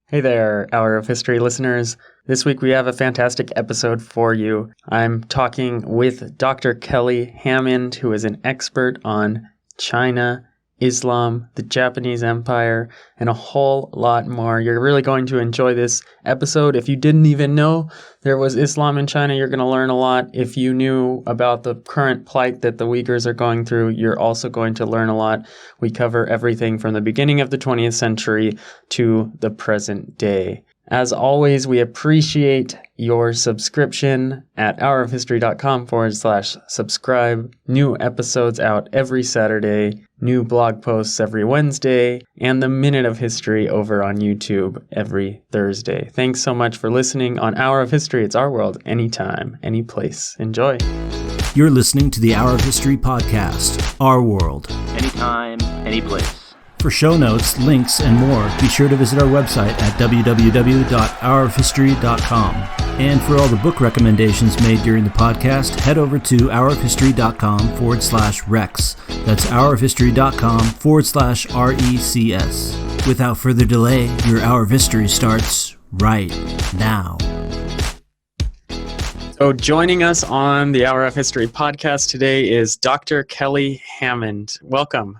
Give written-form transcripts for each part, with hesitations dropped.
Hey there, Hour of History listeners. This week we have a fantastic episode for you. I'm talking with Dr. Kelly Hammond, who is an expert on China, Islam, the Japanese Empire, and a whole lot more. You're really going to enjoy this episode. If you didn't even know there was Islam in China, you're going to learn a lot. If you knew about the current plight that the Uyghurs are going through, you're also going to learn a lot. We cover everything from the beginning of the 20th century to the present day. As always, we appreciate your subscription at hourofhistory.com/subscribe. New episodes out every Saturday, new blog posts every Wednesday, and the Minute of History over on YouTube every Thursday. Thanks so much for listening on Hour of History. It's our world, anytime, any place. Enjoy. You're listening to the Hour of History podcast, Our World. Anytime, any place. For show notes, links, and more, be sure to visit our website at www.hourofhistory.com. And for all the book recommendations made during the podcast, head over to hourofhistory.com/rex. That's hourofhistory.com/RECS. Without further delay, your Hour of History starts right now. So joining us on the Hour of History podcast today is Dr. Kelly Hammond. Welcome.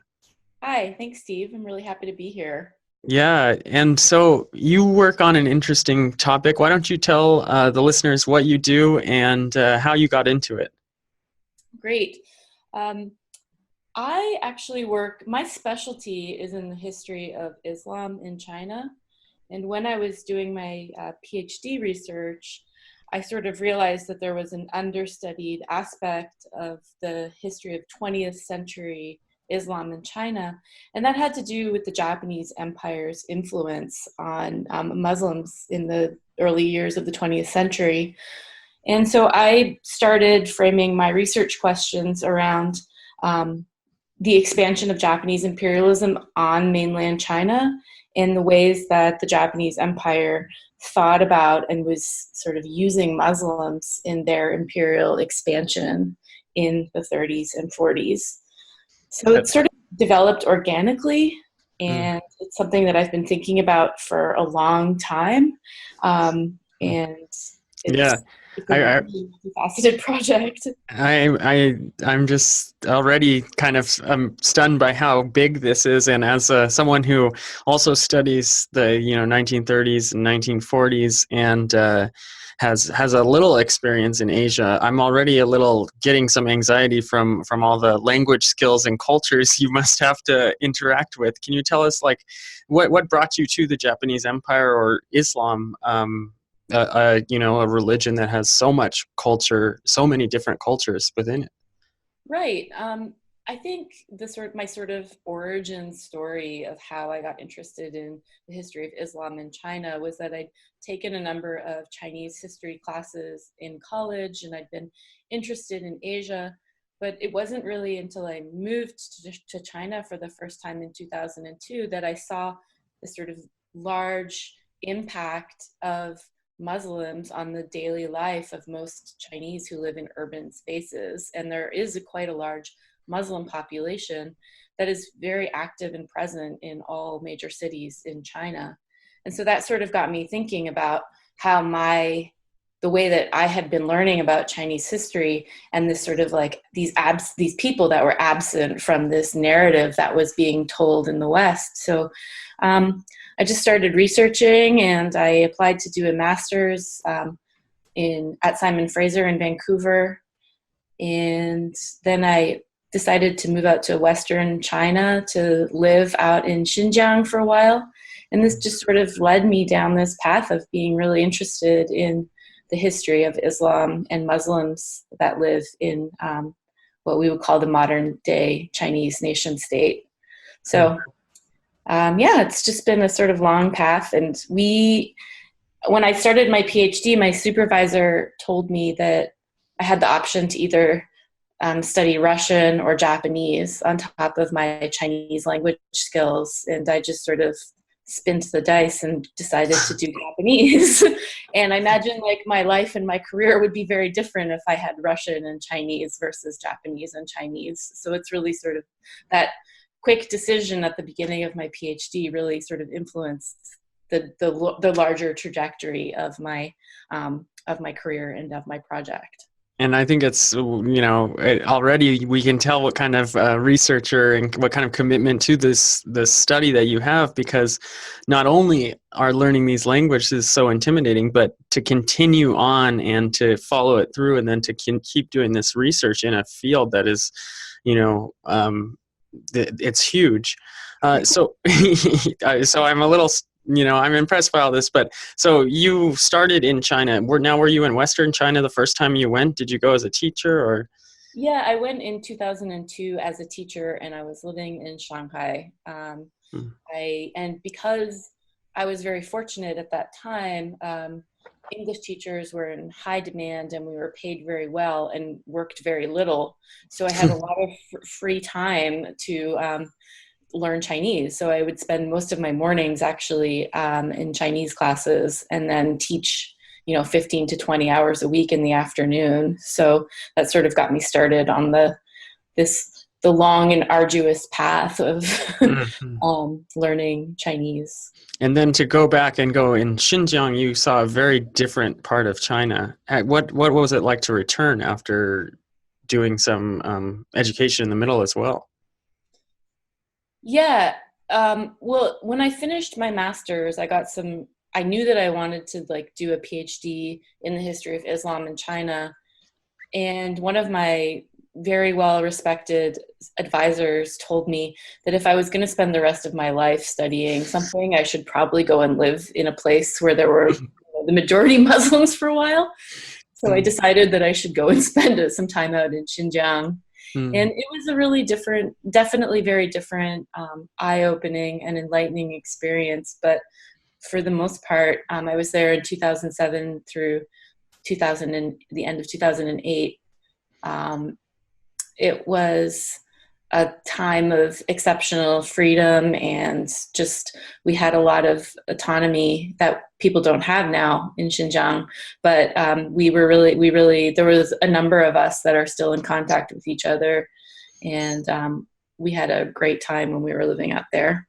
Hi, thanks, Steve. I'm really happy to be here. Yeah, and so you work on an interesting topic. Why don't you tell the listeners what you do and how you got into it? Great. I actually my specialty is in the history of Islam in China. And when I was doing my PhD research, I sort of realized that there was an understudied aspect of the history of 20th century Islam in China, and that had to do with the Japanese Empire's influence on Muslims in the early years of the 20th century. And so I started framing my research questions around the expansion of Japanese imperialism on mainland China and the ways that the Japanese Empire thought about and was sort of using Muslims in their imperial expansion in the 30s and 40s. So it sort of developed organically, and it's something that I've been thinking about for a long time. And it's a multifaceted project. I'm just already kind of stunned by how big this is, and as someone who also studies the 1930s and 1940s and has a little experience in Asia, I'm already a little getting some anxiety from all the language skills and cultures you must have to interact with. Can you tell us, like, what brought you to the Japanese Empire or Islam? A religion that has so much culture, so many different cultures within it. Right. I think my sort of origin story of how I got interested in the history of Islam in China was that I'd taken a number of Chinese history classes in college, and I'd been interested in Asia, but it wasn't really until I moved to China for the first time in 2002 that I saw this sort of large impact of Muslims on the daily life of most Chinese who live in urban spaces. And there is quite a large Muslim population that is very active and present in all major cities in China. And so that sort of got me thinking about how the way that I had been learning about Chinese history and this sort of like these people that were absent from this narrative that was being told in the West. So I just started researching, and I applied to do a master's at Simon Fraser in Vancouver. And then I decided to move out to Western China to live out in Xinjiang for a while. And this just sort of led me down this path of being really interested in the history of Islam and Muslims that live in what we would call the modern day Chinese nation state. So it's just been a sort of long path. And when I started my PhD, my supervisor told me that I had the option to either study Russian or Japanese on top of my Chinese language skills. And I just sort of spun the dice and decided to do Japanese. And I imagine like my life and my career would be very different if I had Russian and Chinese versus Japanese and Chinese. So it's really sort of that quick decision at the beginning of my PhD really sort of influenced the larger trajectory of my career and of my project. And I think it's, already we can tell what kind of researcher and what kind of commitment to this study that you have, because not only are learning these languages so intimidating, but to continue on and to follow it through, and then to keep doing this research in a field that is, it's huge. So I'm a little, I'm impressed by all this. But so you started in China. Were you in Western China the first time you went? Did you go as a teacher or? Yeah, I went in 2002 as a teacher, and I was living in Shanghai. And because I was very fortunate at that time, English teachers were in high demand, and we were paid very well and worked very little. So I had a lot of free time to learn Chinese. So I would spend most of my mornings actually in Chinese classes, and then teach 15 to 20 hours a week in the afternoon. So that sort of got me started on the long and arduous path of learning Chinese. And then to go back and go in Xinjiang, you saw a very different part of China. What was it like to return after doing some education in the middle as well? Yeah. Well, when I finished my master's, I knew that I wanted to do a PhD in the history of Islam in China. And one of my very well-respected advisors told me that if I was going to spend the rest of my life studying something, I should probably go and live in a place where there were the majority Muslims for a while. So I decided that I should go and spend some time out in Xinjiang. And it was a really definitely very different, eye-opening and enlightening experience. But for the most part, I was there in 2007 through the end of 2008. It was a time of exceptional freedom, and just we had a lot of autonomy that people don't have now in Xinjiang. But we really there was a number of us that are still in contact with each other, and we had a great time when we were living out there.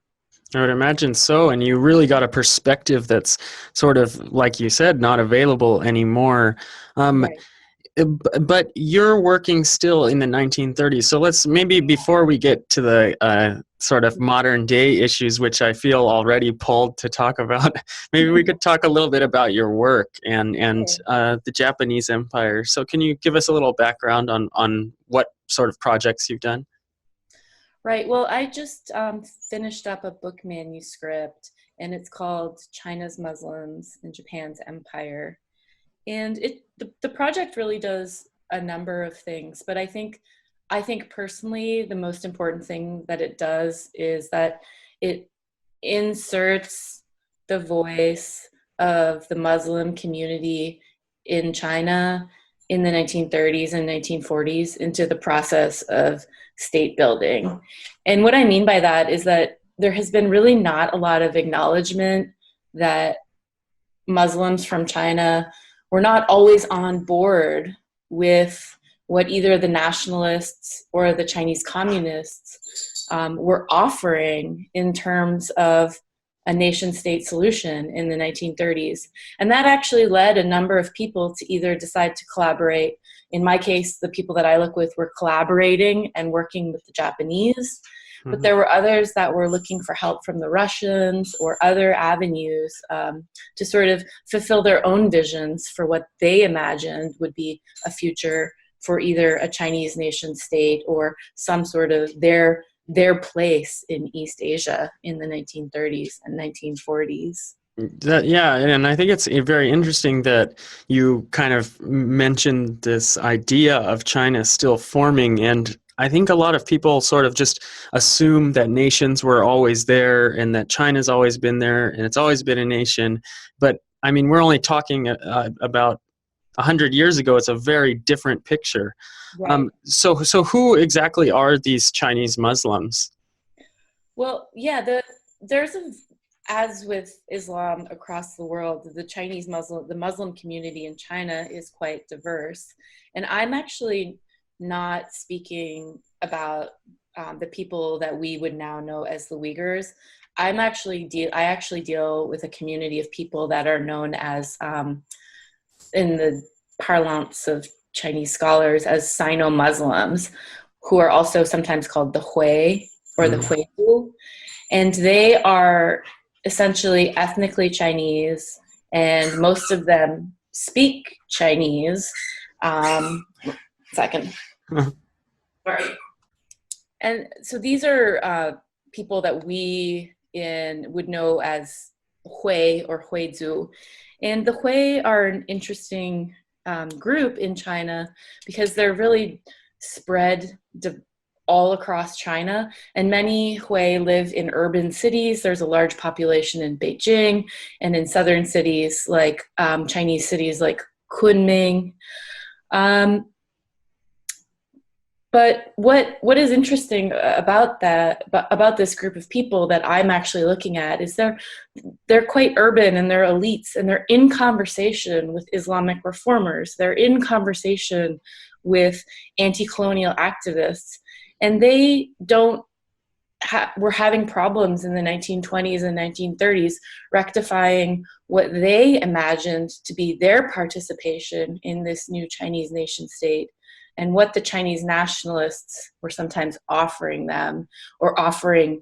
I would imagine so. And you really got a perspective that's sort of, like you said, not available anymore. Right. But you're working still in the 1930s. So let's maybe, before we get to the sort of modern day issues, which I feel already pulled to talk about, maybe we could talk a little bit about your work and the Japanese Empire. So can you give us a little background on what sort of projects you've done? Right. Well, I just finished up a book manuscript, and it's called China's Muslims in Japan's Empire. And the project really does a number of things, but I think personally the most important thing that it does is that it inserts the voice of the Muslim community in China in the 1930s and 1940s into the process of state building. And what I mean by that is that there has been really not a lot of acknowledgement that Muslims from China were not always on board with what either the nationalists or the Chinese communists were offering in terms of a nation-state solution in the 1930s. And that actually led a number of people to either decide to collaborate. In my case, the people that I look with were collaborating and working with the Japanese. But there were others that were looking for help from the Russians or other avenues to sort of fulfill their own visions for what they imagined would be a future for either a Chinese nation state or some sort of their place in East Asia in the 1930s and 1940s. Yeah, and I think it's very interesting that you kind of mentioned this idea of China still forming, and I think a lot of people sort of just assume that nations were always there and that China's always been there and it's always been a nation. But I mean, we're only talking about 100 years ago. It's a very different picture. Right. So who exactly are these Chinese Muslims? Well, yeah, as with Islam across the world, the Muslim community in China is quite diverse. And I'm actually not speaking about the people that we would now know as the Uyghurs. I actually deal with a community of people that are known as, in the parlance of Chinese scholars, as Sino-Muslims, who are also sometimes called the Hui or the Huizu. And they are essentially ethnically Chinese, and most of them speak Chinese. Second. Sorry. And so these are people that we would know as Hui or Huizu. And the Hui are an interesting group in China because they're really spread all across China, and many Hui live in urban cities. There's a large population in Beijing and in southern cities like Chinese cities like Kunming. But what is interesting about this group of people that I'm actually looking at is they're quite urban, and they're elites, and they're in conversation with Islamic reformers. They're in conversation with anti-colonial activists, and they were having problems in the 1920s and 1930s rectifying what they imagined to be their participation in this new Chinese nation state, and what the Chinese nationalists were sometimes offering them, or offering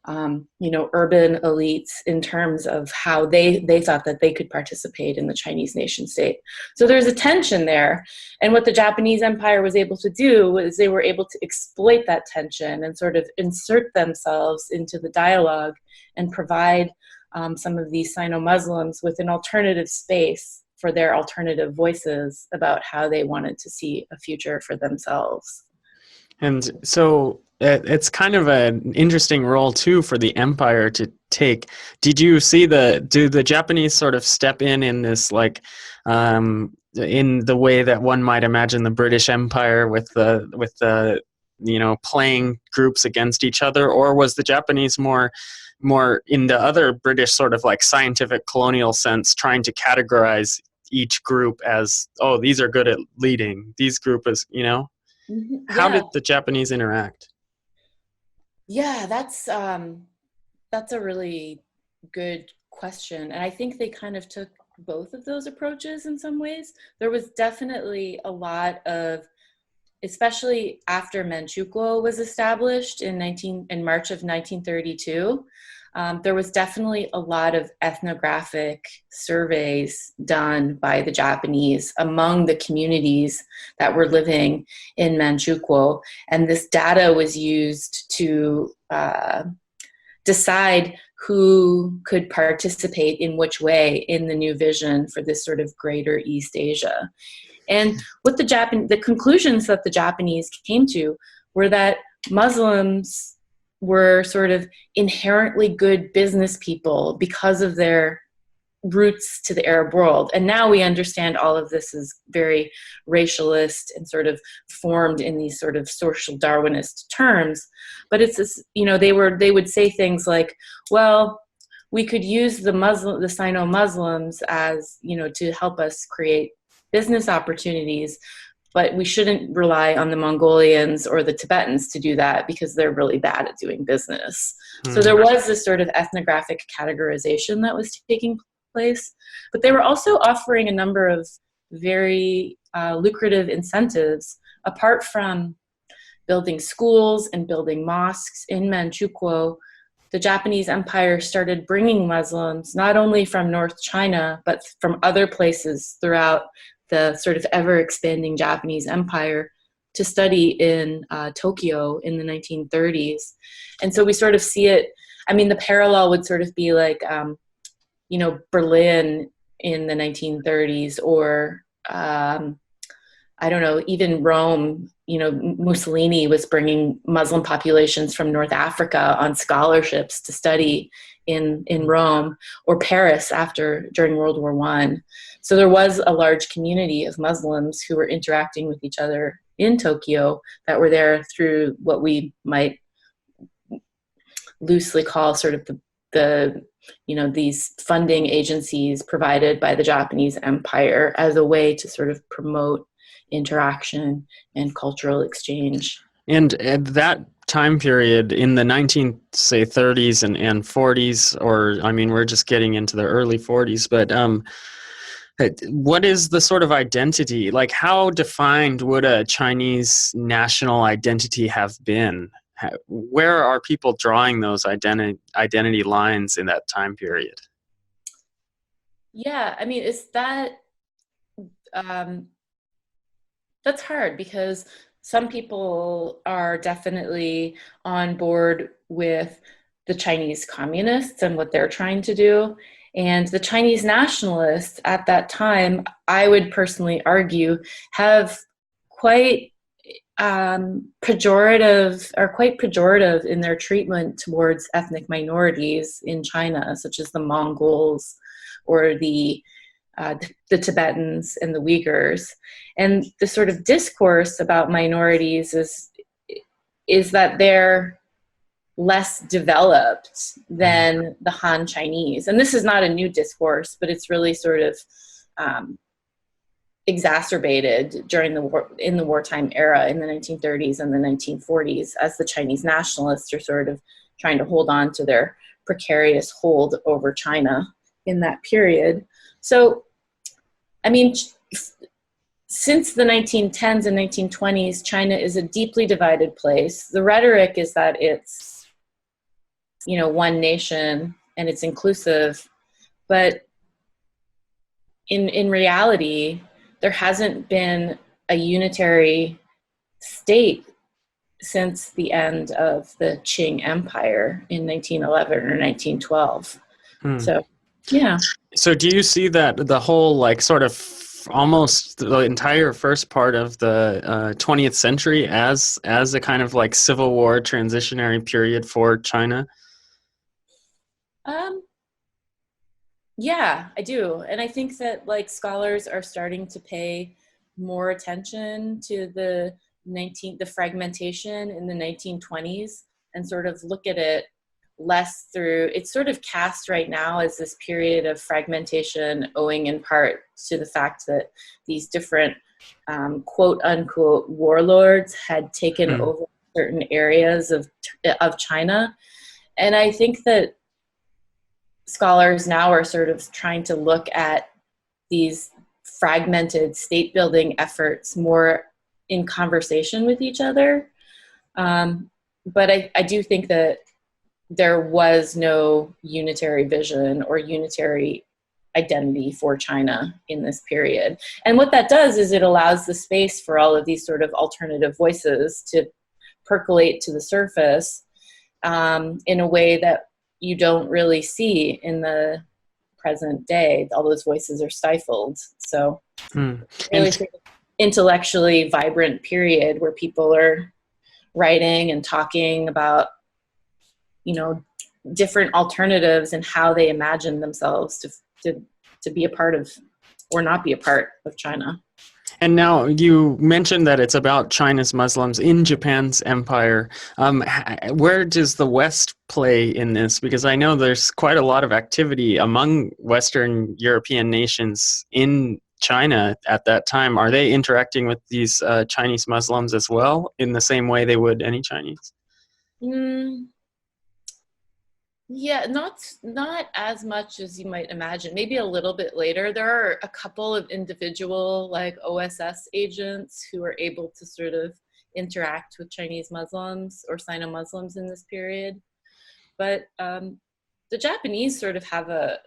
urban elites in terms of how they thought that they could participate in the Chinese nation state. So there's a tension there. And what the Japanese Empire was able to do was they were able to exploit that tension and sort of insert themselves into the dialogue and provide some of these Sino-Muslims with an alternative space for their alternative voices about how they wanted to see a future for themselves. And so it's kind of an interesting role too for the empire to take. Did you see do the Japanese sort of step in this like in the way that one might imagine the British Empire with the playing groups against each other, or was the Japanese more in the other British sort of like scientific colonial sense, trying to categorize each group as, oh, these are good at leading, these group is, How did the Japanese interact? Yeah, that's a really good question. And I think they kind of took both of those approaches in some ways. There was definitely a lot of, especially after Manchukuo was established in March of 1932, there was definitely a lot of ethnographic surveys done by the Japanese among the communities that were living in Manchukuo. And this data was used to decide who could participate in which way in the new vision for this sort of greater East Asia. And what the conclusions that the Japanese came to were that Muslims were sort of inherently good business people because of their roots to the Arab world. And now we understand all of this is very racialist and sort of formed in these sort of social Darwinist terms. But it's this, they would say things like, well, we could use the Sino-Muslims as, to help us create business opportunities, but we shouldn't rely on the Mongolians or the Tibetans to do that because they're really bad at doing business. So there was this sort of ethnographic categorization that was taking place, but they were also offering a number of very lucrative incentives apart from building schools and building mosques in Manchukuo. The Japanese Empire started bringing Muslims not only from North China, but from other places throughout the sort of ever-expanding Japanese Empire to study in Tokyo in the 1930s. And so we sort of see it, the parallel would sort of be like, Berlin in the 1930s, or even Rome. Mussolini was bringing Muslim populations from North Africa on scholarships to study in Rome, or Paris during World War I. So there was a large community of Muslims who were interacting with each other in Tokyo that were there through what we might loosely call sort of these funding agencies provided by the Japanese Empire as a way to sort of promote interaction and cultural exchange. And that time period in the 1930s and 40s, or I mean, we're just getting into the early 40s, but what is the sort of identity? Like, how defined would a Chinese national identity have been? Where are people drawing those identity lines in that time period? Yeah, I mean, is that that's hard because some people are definitely on board with the Chinese communists and what they're trying to do. And the Chinese nationalists at that time, I would personally argue, have quite quite pejorative in their treatment towards ethnic minorities in China, such as the Mongols or the Tibetans and the Uyghurs. And the sort of discourse about minorities is that they're less developed than the Han Chinese. And this is not a new discourse, but it's really sort of exacerbated during in the wartime era in the 1930s and the 1940s, as the Chinese nationalists are sort of trying to hold on to their precarious hold over China in that period. So, I mean, since the 1910s and 1920s, China is a deeply divided place. The rhetoric is that it's, one nation and it's inclusive, but in reality, there hasn't been a unitary state since the end of the Qing Empire in 1911 or 1912. So, yeah. So do you see that the whole sort of almost the entire first part of the 20th century as a kind of civil war transitionary period for China? Yeah, I do. And I think that scholars are starting to pay more attention to the fragmentation in the 1920s and sort of look at it less through, it's sort of cast right now as this period of fragmentation owing in part to the fact that these different quote unquote warlords had taken over certain areas of China. And I think that scholars now are sort of trying to look at these fragmented state building efforts more in conversation with each other. But I do think that there was no unitary vision or unitary identity for China in this period. And what that does is it allows the space for all of these sort of alternative voices to percolate to the surface in a way that you don't really see in the present day. All those voices are stifled. So really sort of intellectually vibrant period where people are writing and talking about, different alternatives and how they imagine themselves to be a part of or not be a part of China. And now you mentioned that it's about China's Muslims in Japan's empire. Where does the West play in this? Because I know there's quite a lot of activity among Western European nations in China at that time. Are they interacting with these Chinese Muslims as well in the same way they would any Chinese? Yeah, not as much as you might imagine. Maybe a little bit later. There are a couple of individual OSS agents who are able to sort of interact with Chinese Muslims or Sino-Muslims in this period. But the Japanese the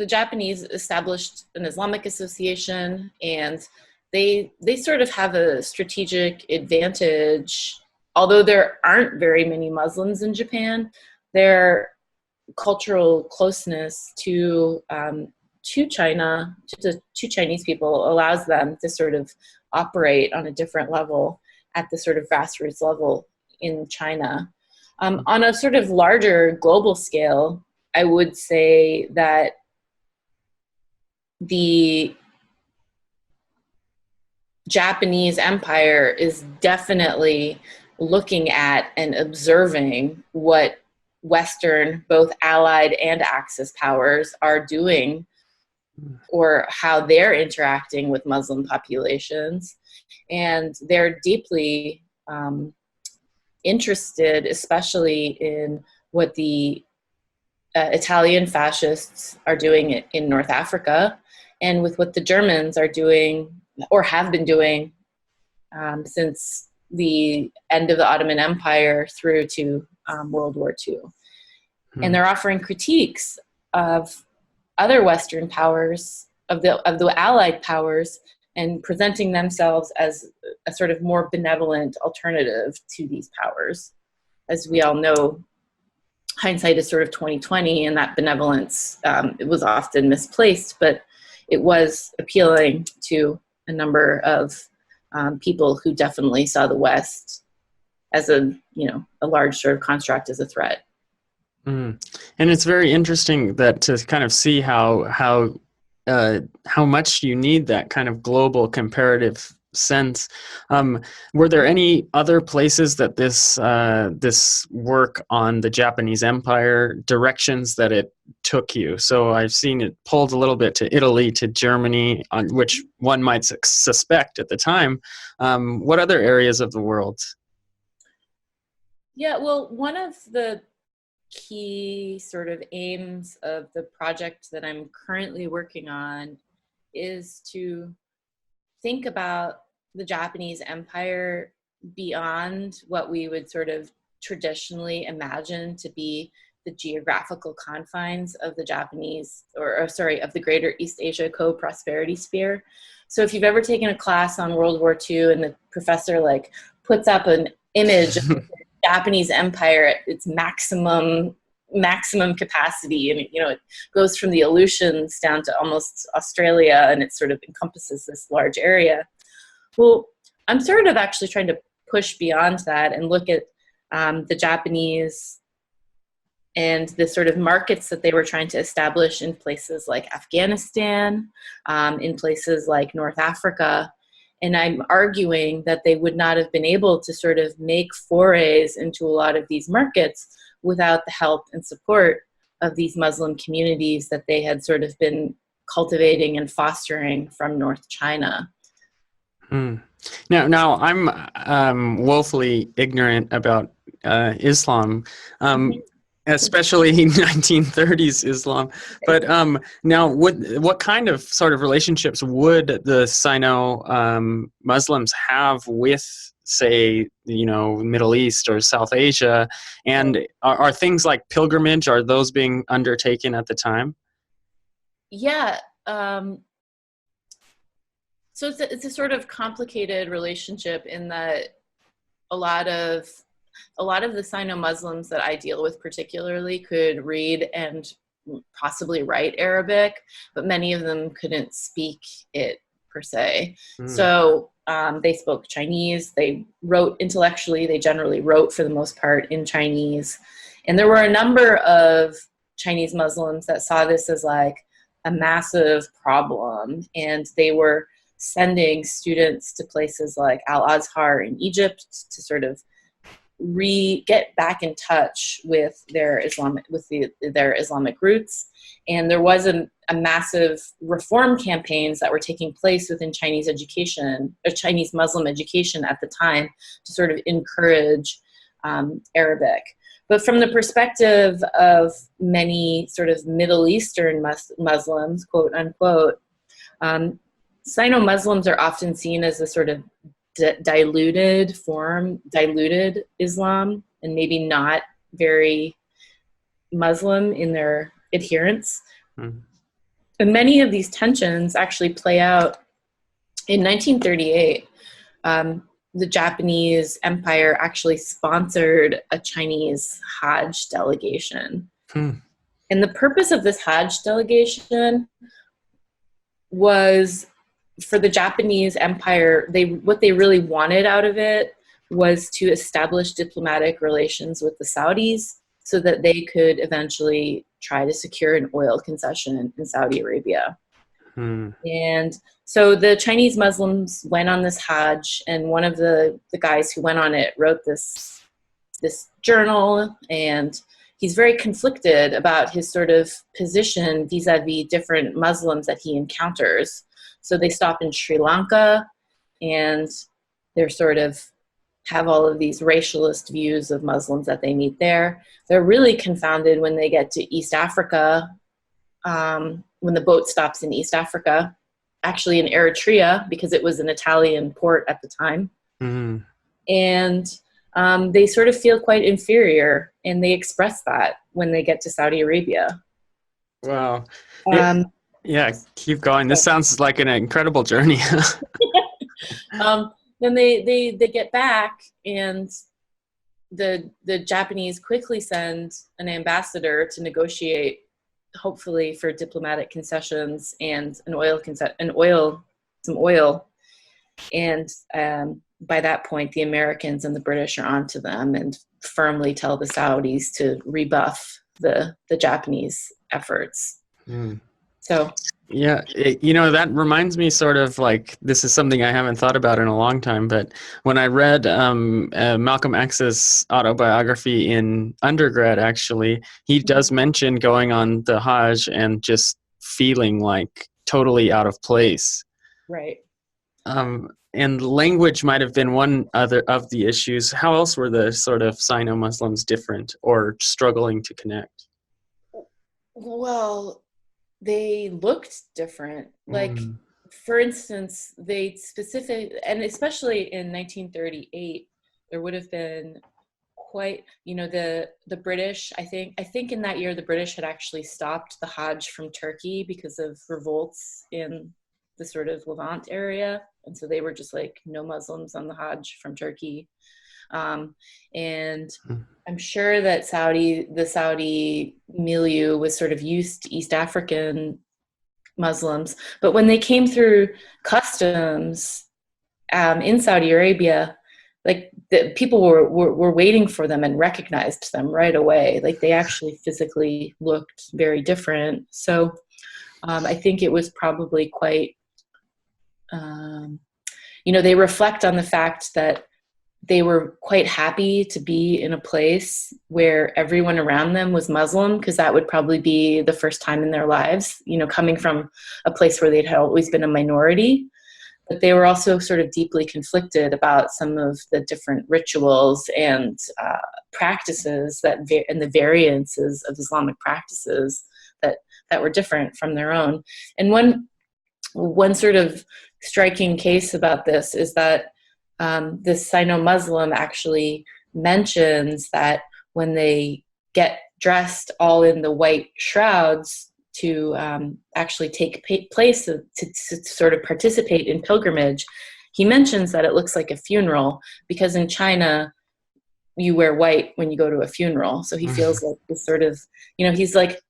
Japanese established an Islamic association, and they sort of have a strategic advantage. Although there aren't very many Muslims in Japan, their cultural closeness to China, to Chinese people, allows them to sort of operate on a different level at the sort of grassroots level in China. On a sort of larger global scale, I would say that the Japanese empire is definitely looking at and observing what Western, both Allied and Axis powers are doing, or how they're interacting with Muslim populations. And they're deeply interested, especially in what the Italian fascists are doing in North Africa, and with what the Germans are doing or have been doing since the end of the Ottoman Empire through to World War II. And they're offering critiques of other Western powers, of the Allied powers, and presenting themselves as a sort of more benevolent alternative to these powers. As we all know, hindsight is sort of 20/20, and that benevolence it was often misplaced, but it was appealing to a number of people who definitely saw the West as a large sort of construct, as a threat. And it's very interesting that to kind of see how much you need that kind of global comparative sense. Were there any other places that this work on the Japanese Empire, directions that it took you? So I've seen it pulled a little bit to Italy, to Germany, on which one might suspect at the time. What other areas of the world? Yeah, well, one of the key sort of aims of the project that I'm currently working on is to think about the Japanese Empire beyond what we would sort of traditionally imagine to be the geographical confines of the Japanese, of the Greater East Asia Co-Prosperity Sphere. So if you've ever taken a class on World War II and the professor puts up an image of the Japanese Empire at its maximum capacity, and it goes from the Aleutians down to almost Australia, and it sort of encompasses this large area. Well, I'm sort of actually trying to push beyond that and look at the Japanese and the sort of markets that they were trying to establish in places like Afghanistan, in places like North Africa. And I'm arguing that they would not have been able to sort of make forays into a lot of these markets without the help and support of these Muslim communities that they had sort of been cultivating and fostering from North China. Now I'm woefully ignorant about Islam, especially 1930s Islam. But now, what kind of sort of relationships would the Sino-Muslims have with, say, Middle East or South Asia? And are things like pilgrimage, are those being undertaken at the time? Yeah. So it's a sort of complicated relationship in that a lot of the Sino-Muslims that I deal with particularly could read and possibly write Arabic, but many of them couldn't speak it per se. So they spoke Chinese. They wrote intellectually. They generally wrote, for the most part, in Chinese. And there were a number of Chinese Muslims that saw this as a massive problem, and they were sending students to places like Al-Azhar in Egypt to sort of get back in touch with their Islamic roots. And there was a massive reform campaigns that were taking place within Chinese education, or Chinese Muslim education at the time, to sort of encourage Arabic. But from the perspective of many sort of Middle Eastern Muslims, quote unquote, Sino-Muslims are often seen as a sort of diluted Islam, and maybe not very Muslim in their adherence. And many of these tensions actually play out in 1938. The Japanese Empire actually sponsored a Chinese HoH delegation. And the purpose of this HoH delegation was, for the Japanese Empire, what they really wanted out of it was to establish diplomatic relations with the Saudis so that they could eventually try to secure an oil concession in Saudi Arabia. And so the Chinese Muslims went on this HoH, and one of the guys who went on it wrote this journal, and he's very conflicted about his sort of position vis-a-vis different Muslims that he encounters. So they stop in Sri Lanka, and they're sort of have all of these racialist views of Muslims that they meet there. They're really confounded when they get to East Africa, when the boat stops in East Africa, actually in Eritrea, because it was an Italian port at the time. Mm-hmm. And they sort of feel quite inferior, and they express that when they get to Saudi Arabia. Wow. Um, Yeah, keep going. This sounds like an incredible journey. Then they get back, and the Japanese quickly send an ambassador to negotiate, hopefully for diplomatic concessions and some oil. And by that point, the Americans and the British are onto them and firmly tell the Saudis to rebuff the Japanese efforts. Mm. So yeah, that reminds me sort of like, this is something I haven't thought about in a long time, but when I read Malcolm X's autobiography in undergrad, actually, he does mention going on the Hajj and just feeling like totally out of place. right. And language might have been one other of the issues. How else were the sort of Sino-Muslims different or struggling to connect? Well, they looked different. Like, for instance, they and especially in 1938, there would have been quite, the British, I think in that year, the British had actually stopped the Hajj from Turkey because of revolts in the sort of Levant area. And so they were just like, no Muslims on the Hajj from Turkey. And I'm sure that the Saudi milieu was sort of used to East African Muslims. But when they came through customs in Saudi Arabia, like the people were waiting for them and recognized them right away. Like they actually physically looked very different. So I think it was probably quite, they reflect on the fact that they were quite happy to be in a place where everyone around them was Muslim, because that would probably be the first time in their lives, coming from a place where they'd always been a minority. But they were also sort of deeply conflicted about some of the different rituals and practices and the variances of Islamic practices that were different from their own. And one sort of striking case about this is that this Sino-Muslim actually mentions that when they get dressed all in the white shrouds to actually take place to sort of participate in pilgrimage, he mentions that it looks like a funeral, because in China you wear white when you go to a funeral. So he feels like this sort of, he's like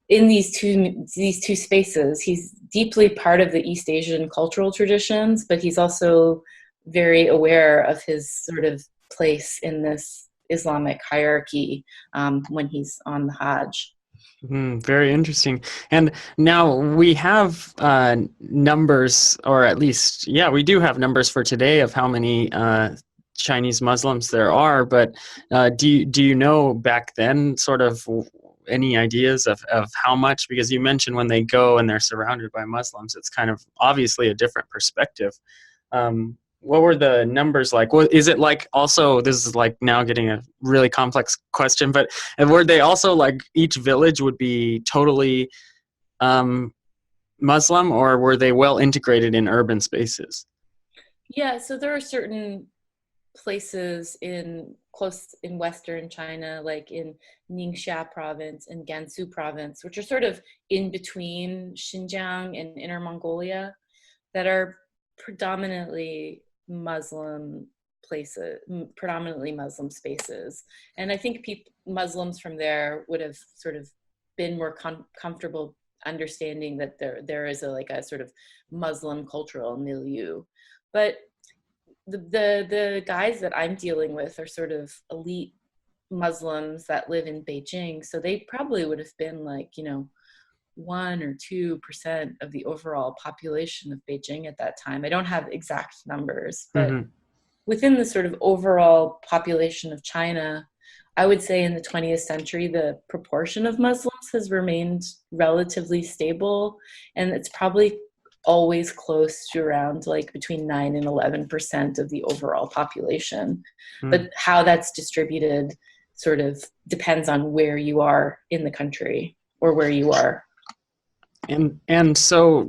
in these two spaces. He's deeply part of the East Asian cultural traditions, but he's also very aware of his sort of place in this Islamic hierarchy when he's on the Hajj. Very interesting. And now we have numbers, or at least, we do have numbers for today of how many Chinese Muslims there are. But do you know back then sort of any ideas of how much? Because you mentioned when they go and they're surrounded by Muslims, it's kind of obviously a different perspective. What were the numbers like? Well, is it like also, this is like now getting a really complex question, but were they also like each village would be totally Muslim, or were they well integrated in urban spaces? Yeah, so there are certain places in Western China, like in Ningxia province and Gansu province, which are sort of in between Xinjiang and Inner Mongolia, that are predominantly Muslim places, predominantly Muslim spaces. And I think Muslims from there would have sort of been more comfortable understanding that there is a sort of Muslim cultural milieu. But the guys that I'm dealing with are sort of elite Muslims that live in Beijing. So they probably would have been 1 or 2% of the overall population of Beijing at that time. I don't have exact numbers, but within the sort of overall population of China, I would say in the 20th century, the proportion of Muslims has remained relatively stable. And it's probably always close to around like between 9 and 11% of the overall population. But how that's distributed sort of depends on where you are in the country or where you are. And so,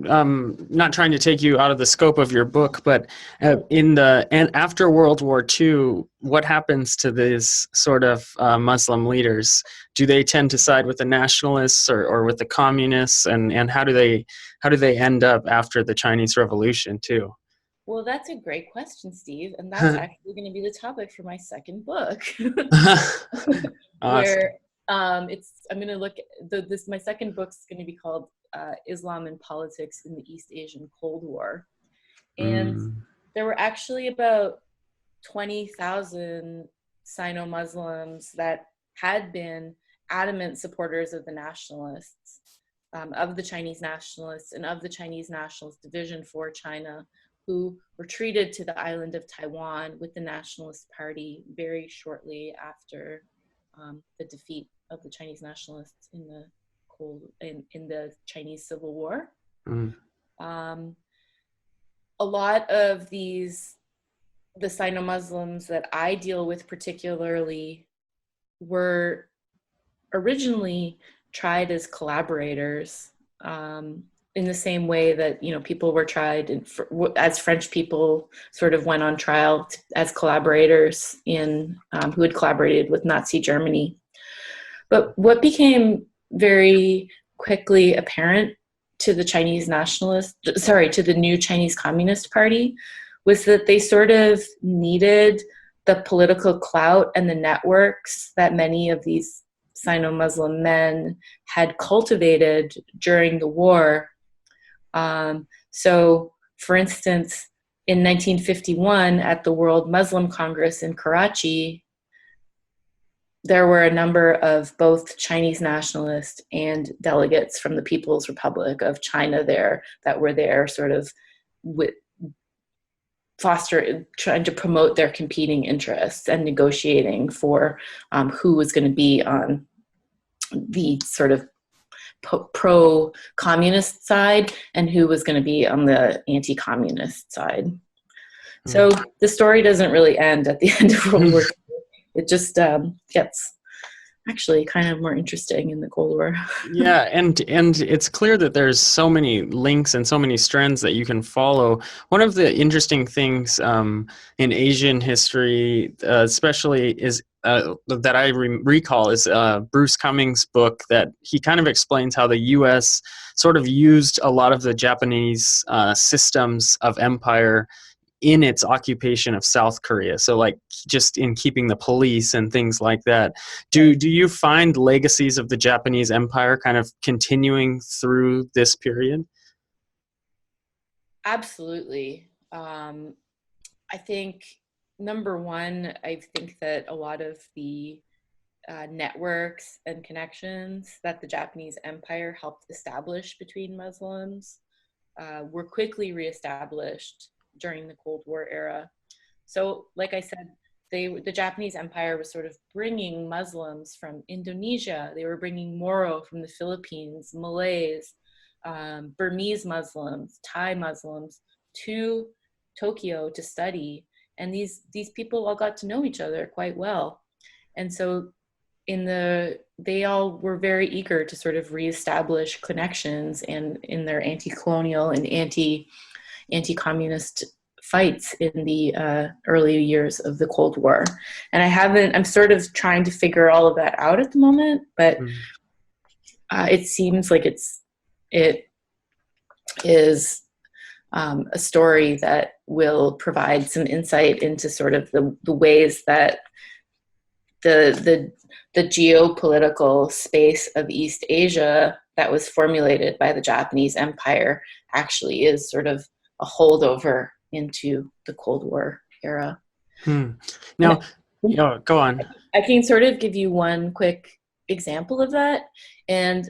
not trying to take you out of the scope of your book, but and after World War II, what happens to these sort of Muslim leaders? Do they tend to side with the nationalists or with the communists? And how do they end up after the Chinese Revolution too? Well, that's a great question, Steve, and that's actually going to be the topic for my second book, where I'm going to look. My second book is going to be called Islam and Politics in the East Asian Cold War. And there were actually about 20,000 Sino-Muslims that had been adamant supporters of the nationalists, of the Chinese nationalists and of the Chinese Nationalist Division for China, who retreated to the island of Taiwan with the Nationalist Party very shortly after the defeat of the Chinese nationalists in the Chinese Civil War. A lot of the Sino-Muslims that I deal with particularly were originally tried as collaborators, in the same way that, people were tried as French people sort of went on trial as collaborators who had collaborated with Nazi Germany. But what became very quickly apparent to the to the new Chinese Communist Party was that they sort of needed the political clout and the networks that many of these Sino-Muslim men had cultivated during the war. So, for instance, in 1951 at the World Muslim Congress in Karachi, there were a number of both Chinese nationalists and delegates from the People's Republic of China there that were there sort of trying to promote their competing interests and negotiating for who was going to be on the sort of pro-communist side and who was going to be on the anti-communist side. So the story doesn't really end at the end of World War II. It just gets actually kind of more interesting in the Cold War. Yeah, and it's clear that there's so many links and so many strands that you can follow. One of the interesting things in Asian history, especially, is that I recall is Bruce Cummings' book, that he kind of explains how the U.S. sort of used a lot of the Japanese systems of empire in its occupation of South Korea. So like just in keeping the police and things like that. Do you find legacies of the Japanese empire kind of continuing through this period? Absolutely. I think, number one, I think that a lot of the networks and connections that the Japanese empire helped establish between Muslims were quickly reestablished during the Cold War era. So, like I said, the Japanese empire was sort of bringing Muslims from Indonesia. They were bringing Moro from the Philippines, Malays, Burmese Muslims, Thai Muslims to Tokyo to study. And these people all got to know each other quite well. And so they all were very eager to sort of reestablish connections and in their anti-colonial and anti-communist fights in the early years of the Cold War. And I'm sort of trying to figure all of that out at the moment, but it seems like it is a story that will provide some insight into sort of the ways that the geopolitical space of East Asia that was formulated by the Japanese Empire actually is sort of a holdover into the Cold War era. Now, go on. I can sort of give you one quick example of that. And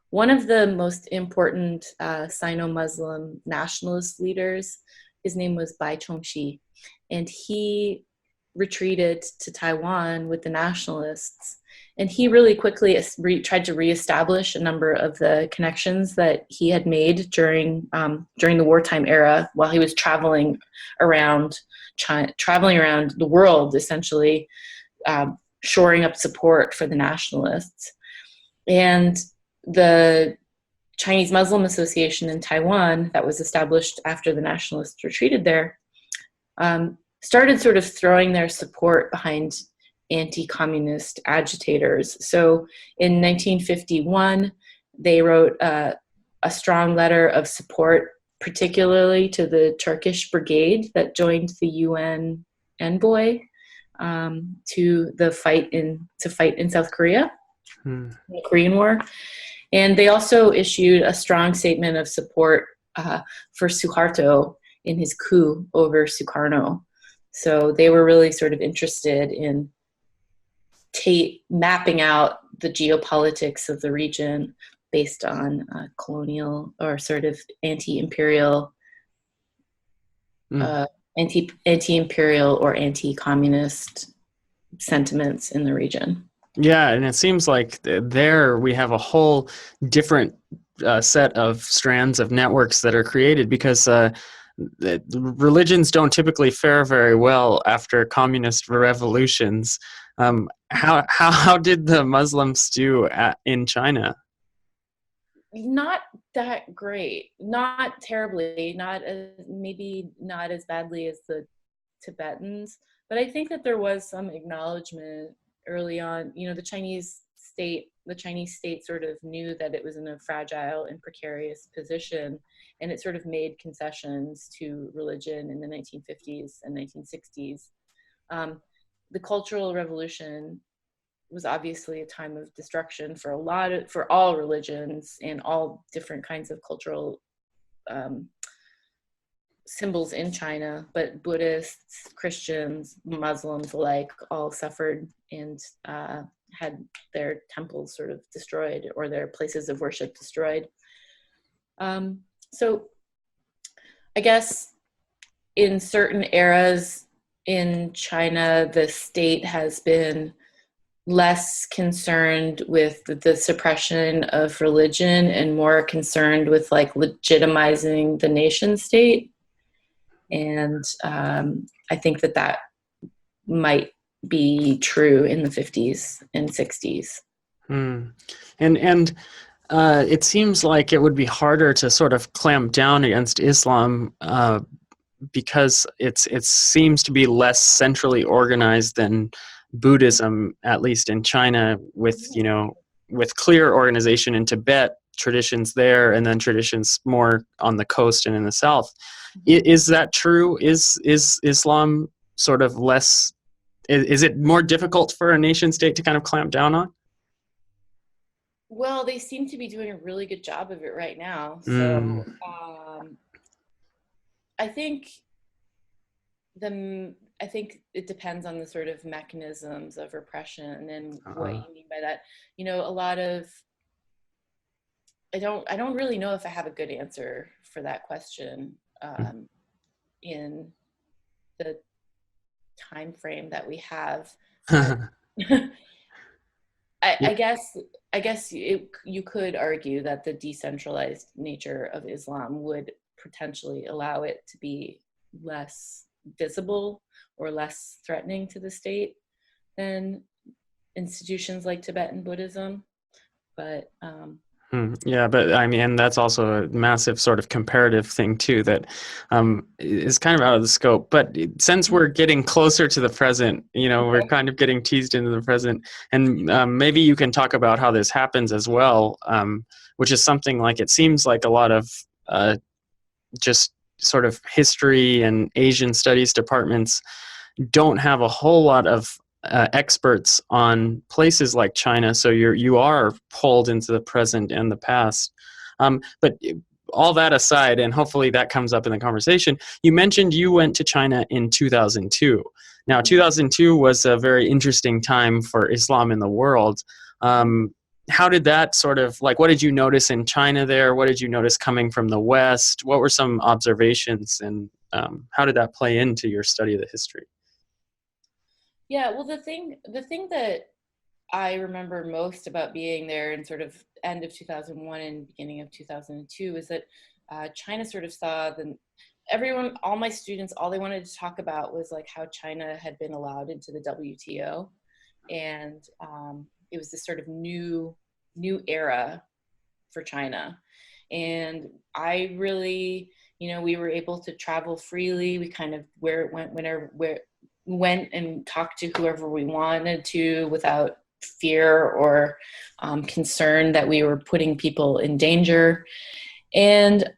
one of the most important Sino-Muslim nationalist leaders, his name was Bai Chongxi, and he retreated to Taiwan with the nationalists. And he really quickly tried to reestablish a number of the connections that he had made during the wartime era while he was traveling around the world, essentially, shoring up support for the nationalists. And the Chinese Muslim Association in Taiwan, that was established after the nationalists retreated there, started sort of throwing their support behind anti-communist agitators. So in 1951, they wrote a strong letter of support, particularly to the Turkish brigade that joined the UN envoy to fight in South Korea, in the Korean War. And they also issued a strong statement of support for Suharto in his coup over Sukarno. So they were really sort of interested in mapping out the geopolitics of the region based on colonial or sort of anti-imperial or anti-communist sentiments in the region. Yeah, and it seems like there we have a whole different set of strands of networks that are created because religions don't typically fare very well after communist revolutions. How did the Muslims do in China? Not that great, not terribly, maybe not as badly as the Tibetans, but I think that there was some acknowledgement early on. The Chinese state sort of knew that it was in a fragile and precarious position, and it sort of made concessions to religion in the 1950s and 1960s. The Cultural Revolution was obviously a time of destruction for all religions and all different kinds of cultural symbols in China, but Buddhists, Christians, Muslims alike all suffered and had their temples sort of destroyed or their places of worship destroyed. So I guess in certain eras in China, the state has been less concerned with the suppression of religion and more concerned with like legitimizing the nation state. And I think that might be true in the 50s and 60s. And it seems like it would be harder to sort of clamp down against Islam because it seems to be less centrally organized than Buddhism, at least in China, with clear organization in Tibet, traditions there, and then traditions more on the coast and in the south. Is that true? Is Islam sort of less? Is it more difficult for a nation state to kind of clamp down on? Well, they seem to be doing a really good job of it right now. So I think it depends on the sort of mechanisms of repression and what you mean by that. A lot of I don't really know if I have a good answer for that question in the time frame that we have. I guess you could argue that the decentralized nature of Islam would potentially allow it to be less visible or less threatening to the state than institutions like Tibetan Buddhism. But yeah, but I mean, and that's also a massive sort of comparative thing too that is kind of out of the scope. But since we're getting closer to the present, we're kind of getting teased into the present, and maybe you can talk about how this happens as well, which is something like it seems like a lot of just sort of history and Asian studies departments don't have a whole lot of experts on places like China, so you are pulled into the present and the past. But all that aside, and hopefully that comes up in the conversation, you mentioned you went to China in 2002. Now, 2002 was a very interesting time for Islam in the world. How did that sort of, what did you notice in China there? What did you notice coming from the West? What were some observations, and how did that play into your study of the history? Yeah, well, the thing that I remember most about being there in sort of end of 2001 and beginning of 2002 is that China sort of saw all my students, all they wanted to talk about was like how China had been allowed into the WTO. And it was this sort of new era for China. And I really, we were able to travel freely. We kind of went and talked to whoever we wanted to without fear or concern that we were putting people in danger. And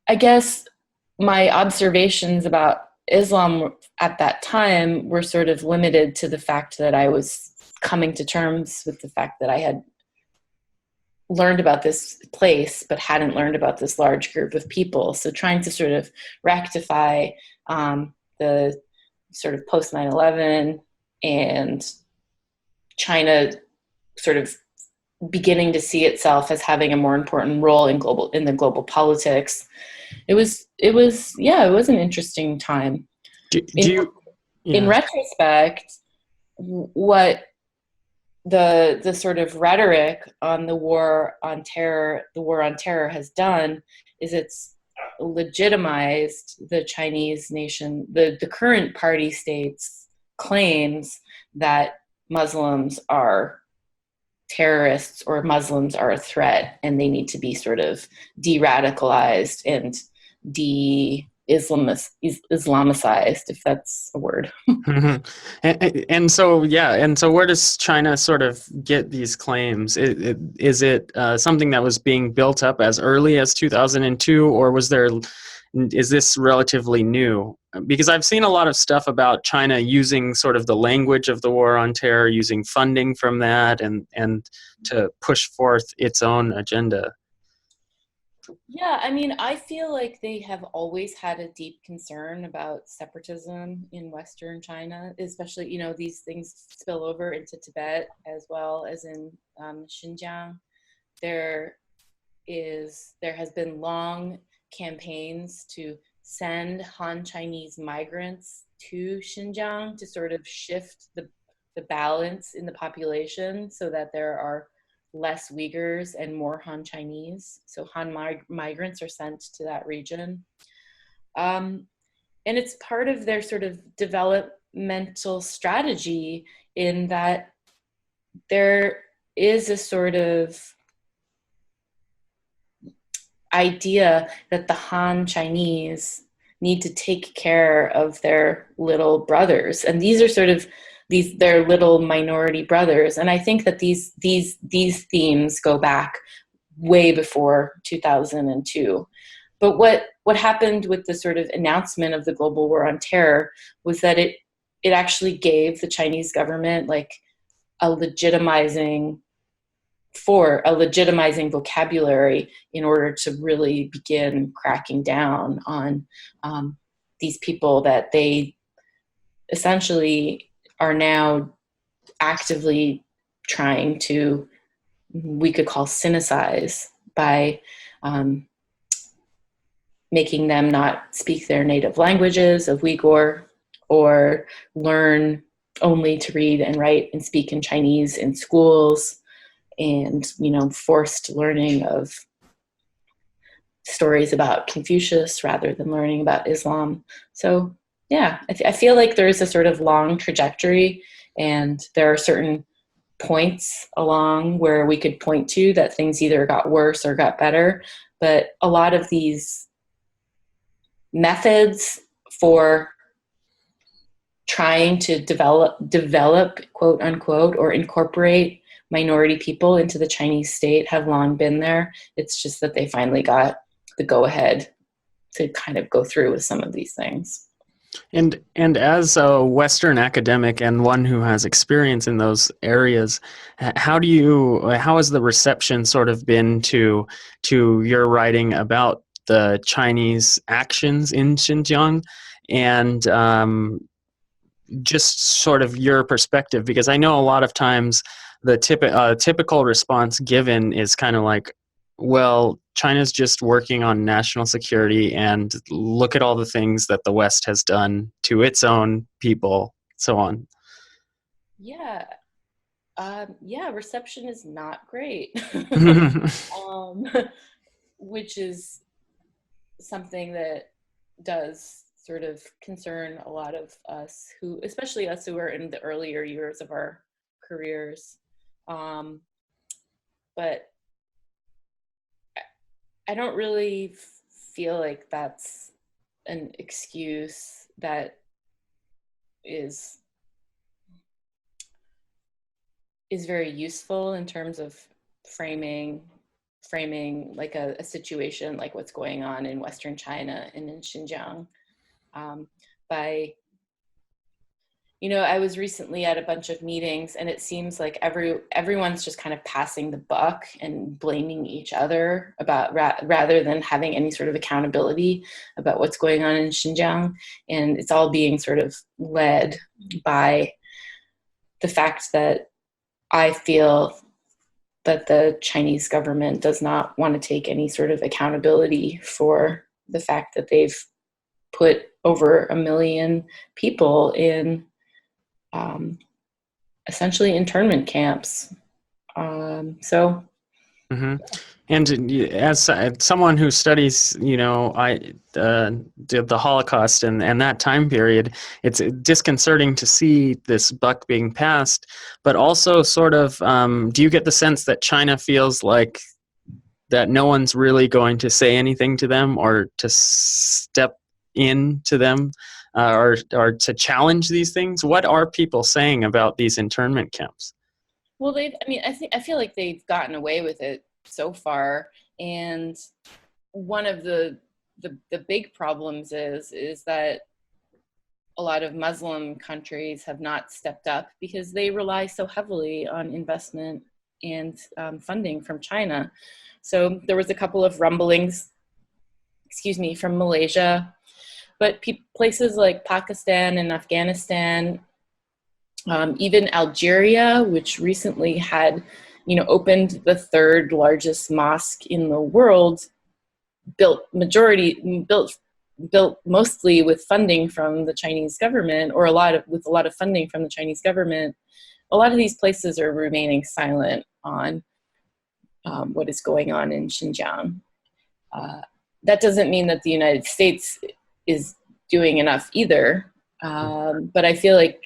I guess my observations about Islam at that time were sort of limited to the fact that I was coming to terms with the fact that I had learned about this place but hadn't learned about this large group of people. So trying to sort of rectify the sort of post 9/11 and China sort of beginning to see itself as having a more important role in the global politics. It was an interesting time. In retrospect, what the sort of rhetoric on the war on terror has done is it's legitimized the Chinese nation, the current party states' claims that Muslims are terrorists or Muslims are a threat and they need to be sort of de-radicalized and Islamicized, if that's a word. and so where does China sort of get these claims? Is it something that was being built up as early as 2002, or is this relatively new? Because I've seen a lot of stuff about China using sort of the language of the war on terror, using funding from that, and to push forth its own agenda. Yeah, I mean, I feel like they have always had a deep concern about separatism in Western China, especially, these things spill over into Tibet as well as in Xinjiang. There has been long campaigns to send Han Chinese migrants to Xinjiang to sort of shift the balance in the population so that there are less Uyghurs and more Han Chinese. So Han migrants are sent to that region. And it's part of their sort of developmental strategy in that there is a sort of idea that the Han Chinese need to take care of their little brothers. And these are sort of their little minority brothers. And I think that these themes go back way before 2002. But what happened with the sort of announcement of the global war on terror was that it actually gave the Chinese government like a legitimizing vocabulary in order to really begin cracking down on these people that they essentially are now actively trying to, we could call sinicize, by making them not speak their native languages of Uyghur or learn only to read and write and speak in Chinese in schools, and forced learning of stories about Confucius rather than learning about Islam. So yeah, I feel like there is a sort of long trajectory, and there are certain points along where we could point to that things either got worse or got better. But a lot of these methods for trying to develop quote unquote or incorporate minority people into the Chinese state have long been there. It's just that they finally got the go ahead to kind of go through with some of these things. And as a Western academic and one who has experience in those areas, how has the reception sort of been to your writing about the Chinese actions in Xinjiang, and just sort of your perspective? Because I know a lot of times the typical response given is kind of like, well, China's just working on national security, and look at all the things that the West has done to its own people, so on. Yeah. Yeah, reception is not great. um, which is something that does sort of concern a lot of us who, especially us who are in the earlier years of our careers. But I don't really feel like that's an excuse that is very useful in terms of framing like a situation like what's going on in Western China and in Xinjiang. By, I was recently at a bunch of meetings, and it seems like everyone's just kind of passing the buck and blaming each other about rather than having any sort of accountability about what's going on in Xinjiang. And it's all being sort of led by the fact that I feel that the Chinese government does not want to take any sort of accountability for the fact that they've put over 1 million people in essentially internment camps. So. Mm-hmm. And as someone who studies, the Holocaust and that time period, it's disconcerting to see this buck being passed. But also, sort of, do you get the sense that China feels like that no one's really going to say anything to them or to step in to them or to challenge these things? What are people saying about these internment camps? Well, I feel like they've gotten away with it so far. And one of the big problems is that a lot of Muslim countries have not stepped up because they rely so heavily on investment and funding from China. So there was a couple of rumblings, from Malaysia, but places like Pakistan and Afghanistan, even Algeria, which recently had, opened the third largest mosque in the world, built mostly with funding from the Chinese government, or with a lot of funding from the Chinese government. A lot of these places are remaining silent on what is going on in Xinjiang. That doesn't mean that the United States is doing enough either, but I feel like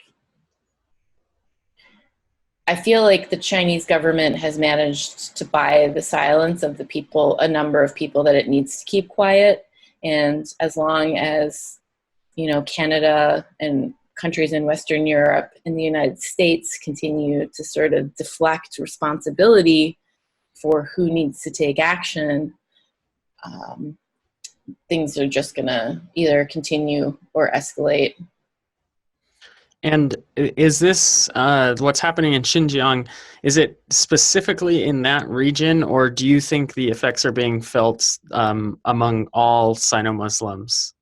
the Chinese government has managed to buy the silence of a number of people that it needs to keep quiet. And as long as, Canada and countries in Western Europe and the United States continue to sort of deflect responsibility for who needs to take action, things are just going to either continue or escalate. And is this what's happening in Xinjiang? Is it specifically in that region, or do you think the effects are being felt among all Sino-Muslims?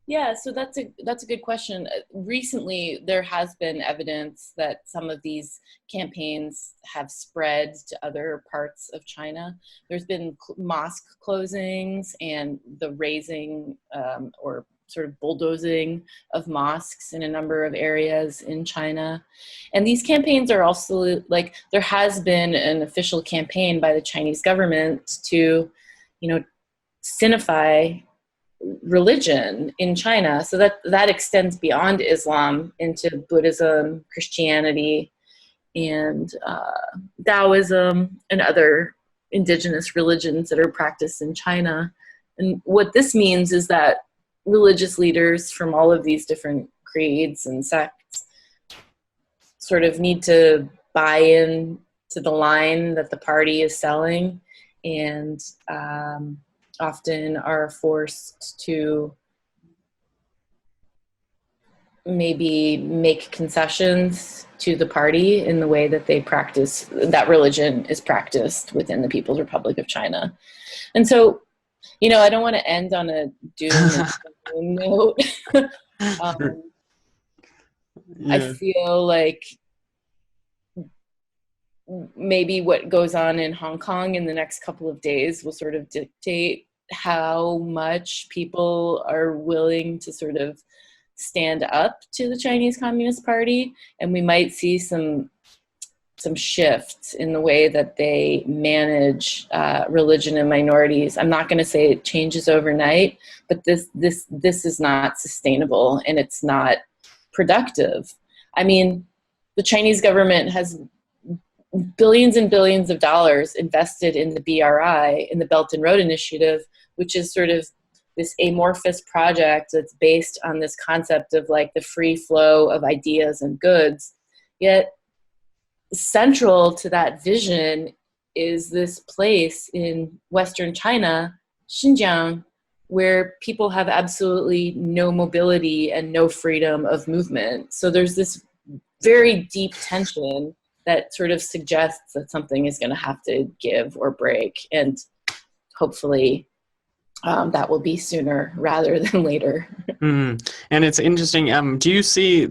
Yeah, so that's a good question. Recently, there has been evidence that some of these campaigns have spread to other parts of China. There's been mosque closings and the razing or sort of bulldozing of mosques in a number of areas in China. And these campaigns are also, like, there has been an official campaign by the Chinese government to, sinify religion in China. So that extends beyond Islam into Buddhism, Christianity, and Taoism, and other indigenous religions that are practiced in China. And what this means is that religious leaders from all of these different creeds and sects sort of need to buy in to the line that the party is selling, and often are forced to maybe make concessions to the party in the way that that religion is practiced within the People's Republic of China. And so, I don't want to end on a doom and gloom note. Yeah. I feel like maybe what goes on in Hong Kong in the next couple of days will sort of dictate how much people are willing to sort of stand up to the Chinese Communist Party. And we might see some shifts in the way that they manage religion and minorities. I'm not going to say it changes overnight, but this is not sustainable, and it's not productive. I mean, the Chinese government has billions and billions of dollars invested in the BRI, in the Belt and Road Initiative, which is sort of this amorphous project that's based on this concept of like the free flow of ideas and goods. Yet central to that vision is this place in Western China, Xinjiang, where people have absolutely no mobility and no freedom of movement. So there's this very deep tension that sort of suggests that something is going to have to give or break. And hopefully that will be sooner rather than later. And it's interesting. Do you see,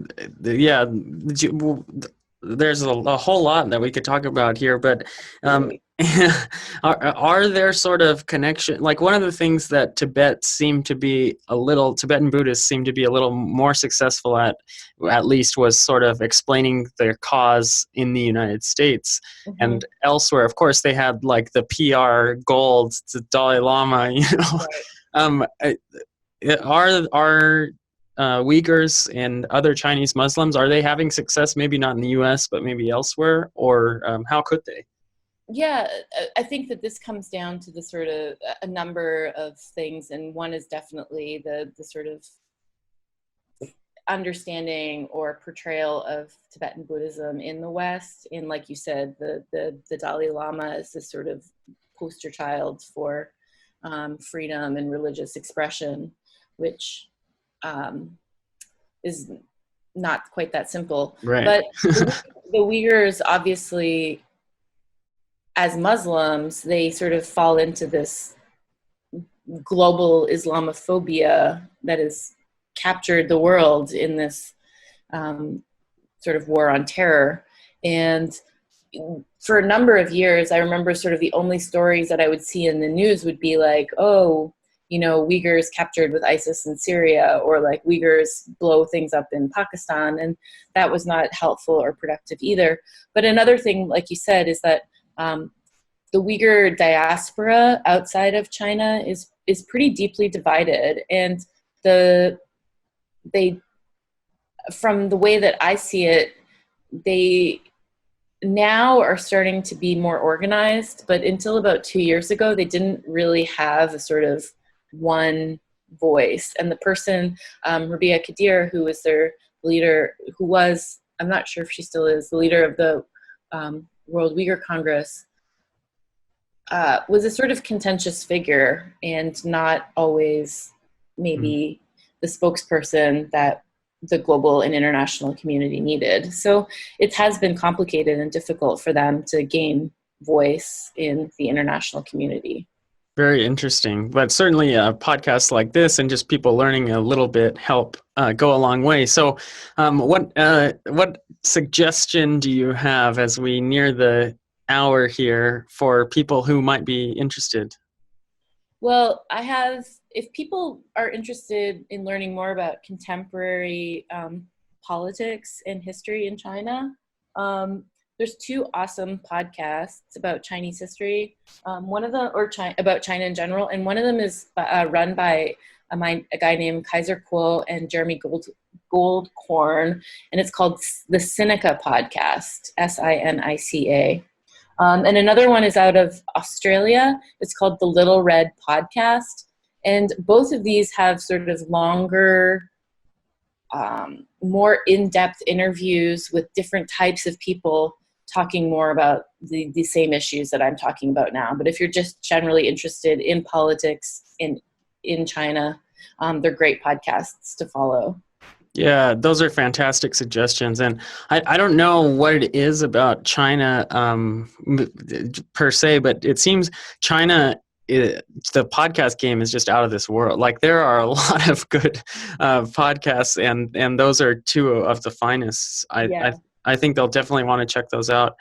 there's a whole lot that we could talk about here, but are there sort of connection? Like one of the things that Tibetan Buddhists seem to be a little more successful at least, was sort of explaining their cause in the United States and elsewhere. Of course, they had like the PR gold to Dalai Lama, Right. Are Uyghurs and other Chinese Muslims, are they having success, maybe not in the US, but maybe elsewhere? Or how could they? Yeah, I think that this comes down to the sort of a number of things. And one is definitely the sort of understanding or portrayal of Tibetan Buddhism in the West. And like you said, the Dalai Lama is this sort of poster child for freedom and religious expression, which is not quite that simple. Right. But the Uyghurs, obviously, as Muslims, they sort of fall into this global Islamophobia that has captured the world in this sort of war on terror. And for a number of years, I remember sort of the only stories that I would see in the news would be like, oh, Uyghurs captured with ISIS in Syria, or like Uyghurs blow things up in Pakistan. And that was not helpful or productive either. But another thing, like you said, is that the Uyghur diaspora outside of China is pretty deeply divided. And from the way that I see it, they now are starting to be more organized, but until about 2 years ago, they didn't really have a sort of one voice. And the person, Rabia Kadir, who was their leader, who was, I'm not sure if she still is, the leader of the World Uyghur Congress, was a sort of contentious figure and not always maybe the spokesperson that the global and international community needed. So it has been complicated and difficult for them to gain voice in the international community. Very interesting. But certainly a podcast like this and just people learning a little bit help go a long way. So what suggestion do you have as we near the hour here for people who might be interested? Well, if people are interested in learning more about contemporary politics and history in China, there's two awesome podcasts about Chinese history. One of them, about China in general, and one of them is run by a guy named Kaiser Kuo and Jeremy Goldkorn, and it's called the Sinica podcast, Sinica. And another one is out of Australia. It's called the Little Red Podcast. And both of these have sort of longer, more in-depth interviews with different types of people talking more about the same issues that I'm talking about now. But if you're just generally interested in politics in China, they're great podcasts to follow. Yeah, those are fantastic suggestions. And I don't know what it is about China per se, but it seems China, the podcast game is just out of this world. Like there are a lot of good podcasts, and those are two of the finest. I I think they'll definitely want to check those out.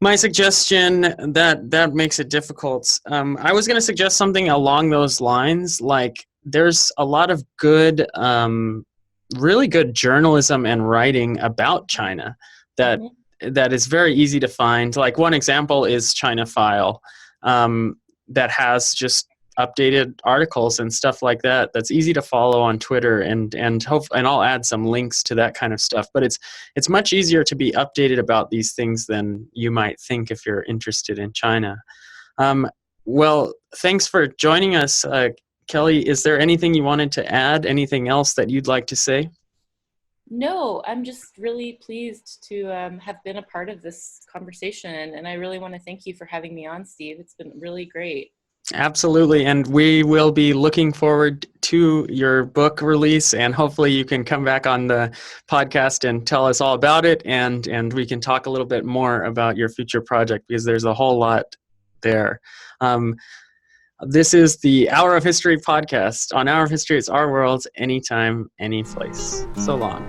My suggestion, that makes it difficult. I was going to suggest something along those lines. Like, there's a lot of good, really good journalism and writing about China that is very easy to find. Like, one example is China File, that has just updated articles and stuff like that. That's easy to follow on Twitter, and I'll add some links to that kind of stuff. But it's much easier to be updated about these things than you might think if you're interested in China. Well, thanks for joining us, Kelly. Is there anything you wanted to add? Anything else that you'd like to say? No, I'm just really pleased to have been a part of this conversation, and I really want to thank you for having me on, Steve. It's been really great. Absolutely, and we will be looking forward to your book release, and hopefully you can come back on the podcast and tell us all about it, and we can talk a little bit more about your future project, because there's a whole lot there. This is the Hour of History podcast. On Hour of History, it's our world, anytime, any place. So long.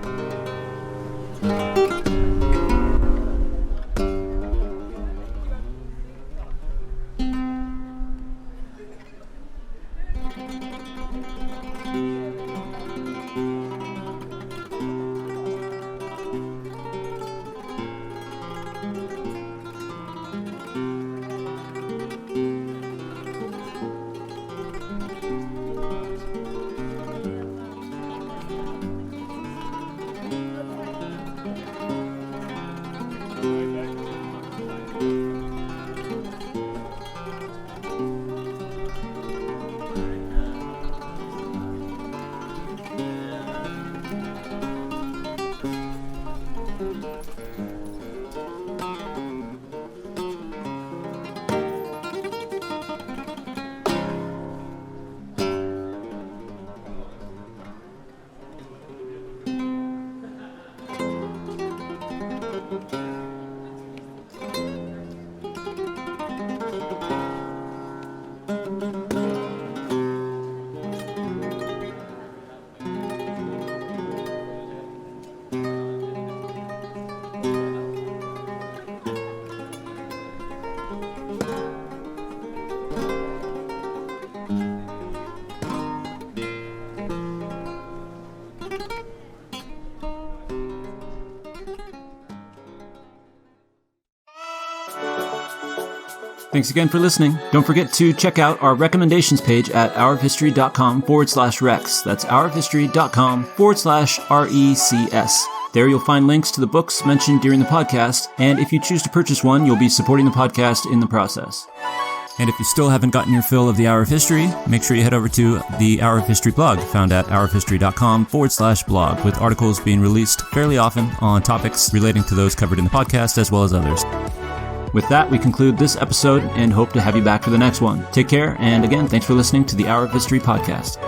Thanks again for listening. Don't forget to check out our recommendations page at hourofhistory.com/recs. That's hourofhistory.com/RECS. There you'll find links to the books mentioned during the podcast, and if you choose to purchase one, you'll be supporting the podcast in the process. And if you still haven't gotten your fill of the Hour of History, make sure you head over to the Hour of History blog, found at hourofhistory.com/blog, with articles being released fairly often on topics relating to those covered in the podcast as well as others. With that, we conclude this episode and hope to have you back for the next one. Take care, and again, thanks for listening to the Hour of History podcast.